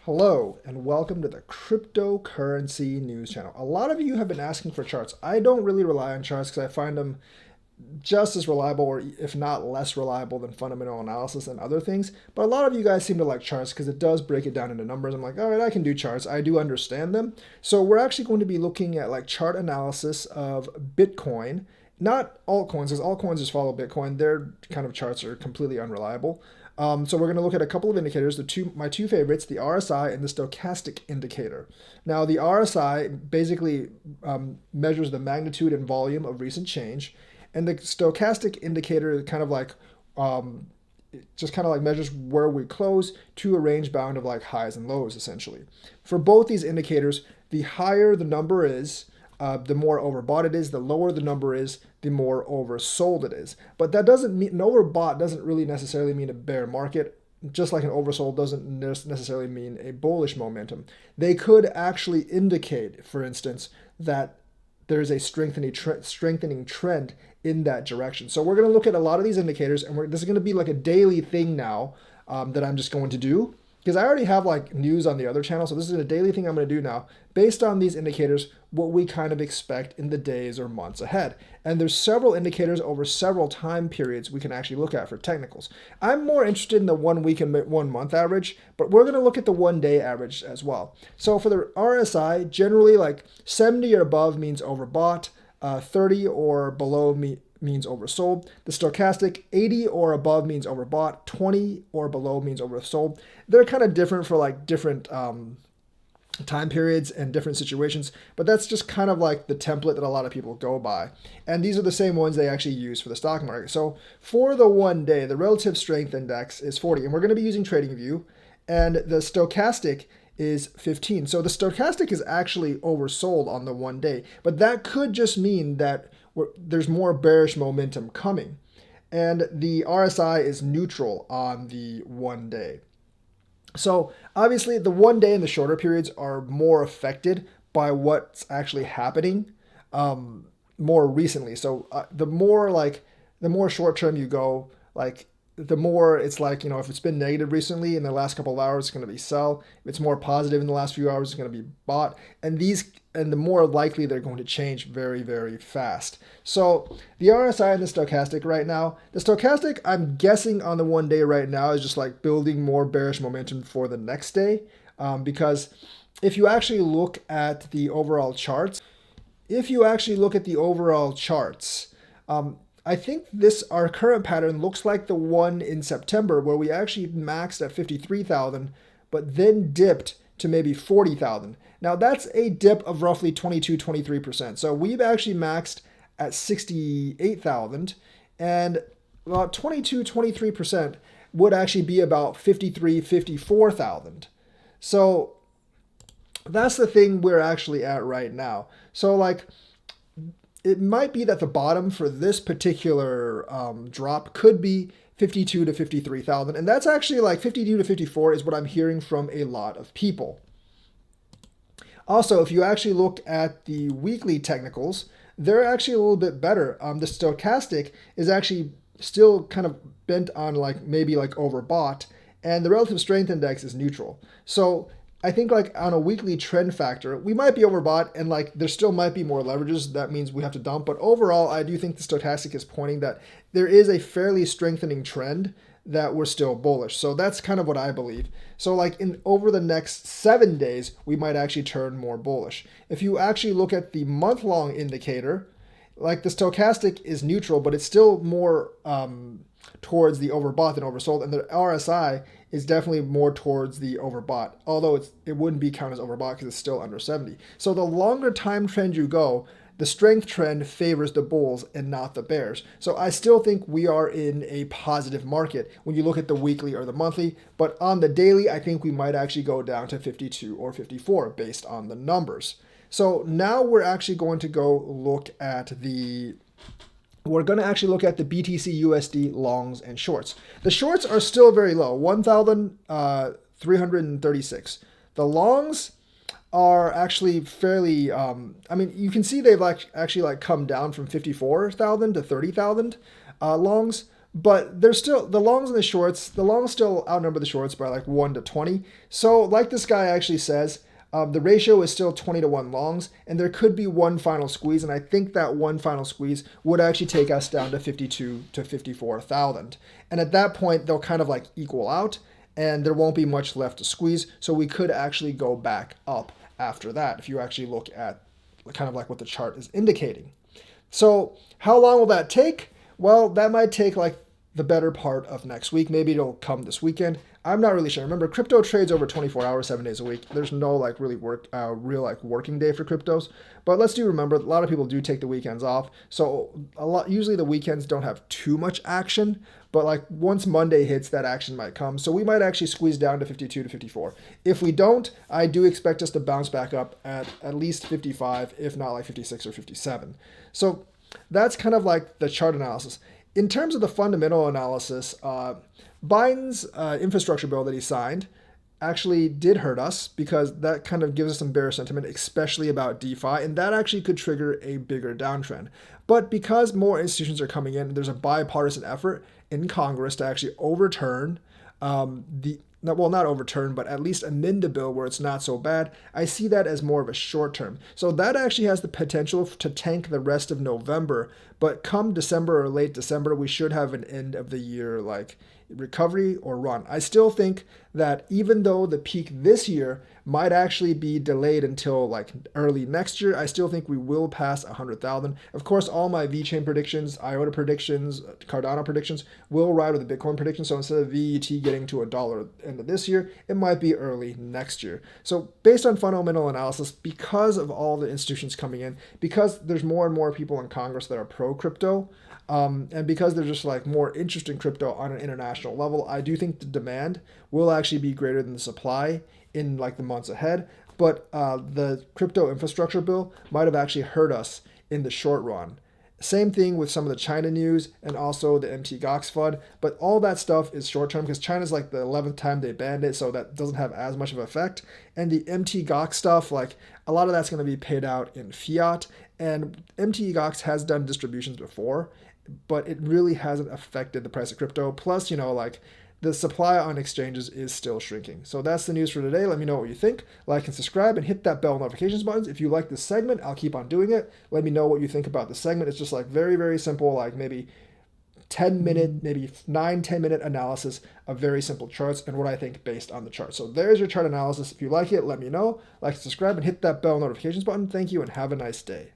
Hello and welcome to the cryptocurrency news channel. A lot of you have been asking for charts. I don't really rely on charts because I find them just as reliable or if not less reliable than fundamental analysis and other things. But a lot of you guys seem to like charts because it does break it down into numbers. I'm like, all right, I can do charts. I do understand them. So we're actually going to be looking at like chart analysis of Bitcoin, not altcoins, because altcoins just follow Bitcoin. Their kind of charts are completely unreliable. So we're going to look at a couple of indicators, my two favorites, the RSI and the Stochastic Indicator. Now, the RSI basically measures the magnitude and volume of recent change, and the Stochastic Indicator kind of like just kind of like measures where we close to a range bound of like highs and lows, essentially. For both these indicators, the higher the number is, the more overbought it is. The lower the number is, the more oversold it is. But that doesn't mean, an overbought doesn't really necessarily mean a bear market, just like an oversold doesn't necessarily mean a bullish momentum. They could actually indicate, for instance, that there's a strengthening trend in that direction. So we're going to look at a lot of these indicators, and this is going to be like a daily thing now that I'm just going to do. Because I already have like news on the other channel, so this is a daily thing I'm going to do now, based on these indicators, what we kind of expect in the days or months ahead. And there's several indicators over several time periods we can actually look at for technicals. I'm more interested in the 1 week and 1 month average, but we're going to look at the 1 day average as well. So for the RSI, generally like 70 or above means overbought, 30 or below means oversold. The stochastic, 80 or above means overbought, 20 or below means oversold. They're kind of different for like different time periods and different situations, but that's just kind of like the template that a lot of people go by. And these are the same ones they actually use for the stock market. So for the 1 day, the relative strength index is 40, and we're going to be using TradingView, and the stochastic is 15. So the stochastic is actually oversold on the 1 day, but that could just mean that there's more bearish momentum coming. And the RSI is neutral on the 1 day. So obviously the 1 day and the shorter periods are more affected by what's actually happening more recently. So the more short term you go, like the more it's like, if it's been negative recently in the last couple of hours, it's going to be sell. If it's more positive in the last few hours, it's going to be bought. And the more likely they're going to change very, very fast. So the RSI and the stochastic right now, the stochastic, I'm guessing on the 1 day right now is just like building more bearish momentum for the next day. Because if you actually look at the overall charts, I think our current pattern looks like the one in September where we actually maxed at 53,000, but then dipped to maybe 40,000. Now that's a dip of roughly 22-23%. So we've actually maxed at 68,000, and about 22-23% would actually be about 54,000. So that's the thing we're actually at right now. So like, it might be that the bottom for this particular drop could be 52 to 53,000. And that's actually like 52 to 54 is what I'm hearing from a lot of people. Also, if you actually look at the weekly technicals, they're actually a little bit better. The stochastic is actually still kind of bent on like maybe like overbought, and the relative strength index is neutral. So I think like on a weekly trend factor, we might be overbought and like there still might be more leverages. That means we have to dump. But overall, I do think the stochastic is pointing that there is a fairly strengthening trend that we're still bullish. So that's kind of what I believe. So like over the next 7 days, we might actually turn more bullish. If you actually look at the month-long indicator, like the stochastic is neutral, but it's still more towards the overbought than oversold, and the RSI is definitely more towards the overbought, although it wouldn't be counted as overbought because it's still under 70. So the longer time trend you go, the strength trend favors the bulls and not the bears. So I still think we are in a positive market when you look at the weekly or the monthly, but on the daily, I think we might actually go down to 52 or 54 based on the numbers. So now we're actually going to go look at the BTC USD longs and shorts. The shorts are still very low, 1,336. The longs are actually fairly, you can see they've actually come down from 54,000 to 30,000 longs, but there's still the longs and the shorts. The longs still outnumber the shorts by like 1 to 20. So, like this guy actually says, the ratio is still 20 to 1 longs, and there could be one final squeeze. And I think that one final squeeze would actually take us down to 52 to 54,000. And at that point, they'll kind of like equal out, and there won't be much left to squeeze. So we could actually go back up after that if you actually look at kind of like what the chart is indicating. So how long will that take? Well, that might take like the better part of next week. Maybe it'll come this weekend. I'm not really sure. Remember, crypto trades over 24 hours, 7 days a week. There's no like really real like working day for cryptos. But let's do remember, a lot of people do take the weekends off. So usually the weekends don't have too much action. But like once Monday hits, that action might come. So we might actually squeeze down to 52 to 54. If we don't, I do expect us to bounce back up at least 55, if not like 56 or 57. So that's kind of like the chart analysis. In terms of the fundamental analysis, Biden's infrastructure bill that he signed actually did hurt us because that kind of gives us some bearish sentiment, especially about DeFi, and that actually could trigger a bigger downtrend. But because more institutions are coming in, there's a bipartisan effort in Congress to actually overturn not overturn, but at least amend the bill where it's not so bad. I see that as more of a short term. So that actually has the potential to tank the rest of November. But come December or late December, we should have an end of the year like recovery or run. I still think that even though the peak this year might actually be delayed until like early next year, I still think we will pass 100,000. Of course, all my VeChain predictions, IOTA predictions, Cardano predictions will ride with the Bitcoin prediction. So instead of VET getting to $1 end of this year, it might be early next year. So based on fundamental analysis, because of all the institutions coming in, because there's more and more people in Congress that are pro crypto, and because there's just like more interest in crypto on an international level, I do think the demand will actually be greater than the supply in like the months ahead. But the crypto infrastructure bill might have actually hurt us in the short run. Same thing with some of the China news and also the MT Gox FUD, but all that stuff is short term because China's like the 11th time they banned it, so that doesn't have as much of an effect. And the MT Gox stuff, like a lot of that's going to be paid out in fiat, and MT Gox has done distributions before, but it really hasn't affected the price of crypto. Plus, like the supply on exchanges is still shrinking. So that's the news for today. Let me know what you think. Like and subscribe and hit that bell notifications buttons. If you like this segment, I'll keep on doing it. Let me know what you think about the segment. It's just like very, very simple, like maybe 10-minute, maybe 9-10 minute analysis of very simple charts and what I think based on the chart. So there's your chart analysis. If you like it, let me know. Like, subscribe, and hit that bell notifications button. Thank you and have a nice day.